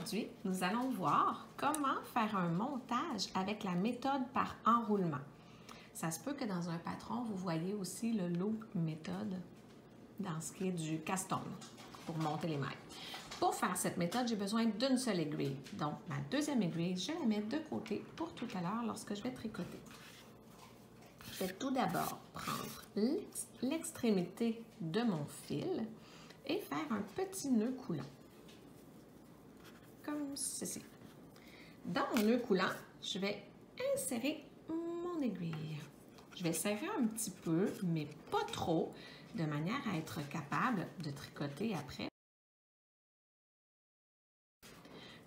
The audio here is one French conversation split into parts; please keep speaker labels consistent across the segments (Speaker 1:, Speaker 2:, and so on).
Speaker 1: Aujourd'hui, nous allons voir comment faire un montage avec la méthode par enroulement. Ça se peut que dans un patron, vous voyez aussi le loop méthode dans ce qui est du caston pour monter les mailles. Pour faire cette méthode, j'ai besoin d'une seule aiguille. Donc, ma deuxième aiguille, je la mets de côté pour tout à l'heure lorsque je vais tricoter. Je vais tout d'abord prendre l'extrémité de mon fil et faire un petit nœud coulant. Comme ceci. Dans mon nœud coulant, je vais insérer mon aiguille. Je vais serrer un petit peu, mais pas trop, de manière à être capable de tricoter après.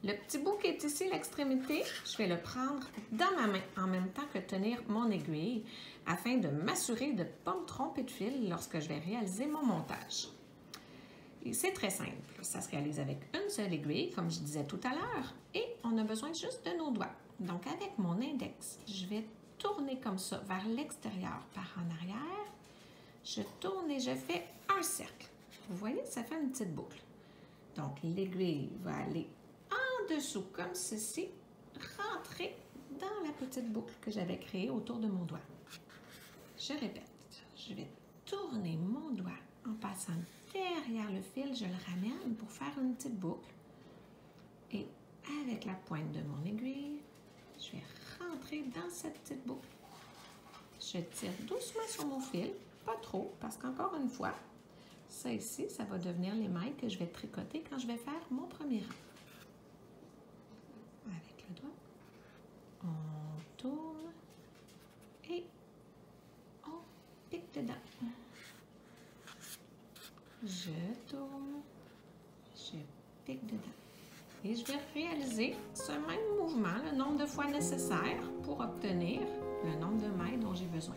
Speaker 1: Le petit bout qui est ici, l'extrémité, je vais le prendre dans ma main en même temps que tenir mon aiguille afin de m'assurer de ne pas me tromper de fil lorsque je vais réaliser mon montage. C'est très simple, ça se réalise avec une seule aiguille, comme je disais tout à l'heure, et on a besoin juste de nos doigts. Donc avec mon index, je vais tourner comme ça vers l'extérieur par en arrière. Je tourne et je fais un cercle. Vous voyez, ça fait une petite boucle. Donc l'aiguille va aller en dessous comme ceci, rentrer dans la petite boucle que j'avais créée autour de mon doigt. Je répète, je vais tourner mon doigt en passant derrière le fil, je le ramène pour faire une petite boucle. Et avec la pointe de mon aiguille, je vais rentrer dans cette petite boucle. Je tire doucement sur mon fil, pas trop, parce qu'encore une fois, ça ici, ça va devenir les mailles que je vais tricoter quand je vais faire mon premier rang. Avec le doigt, on tourne et on pique dedans. Je tourne, je pique dedans. Et je vais réaliser ce même mouvement le nombre de fois nécessaire pour obtenir le nombre de mailles dont j'ai besoin.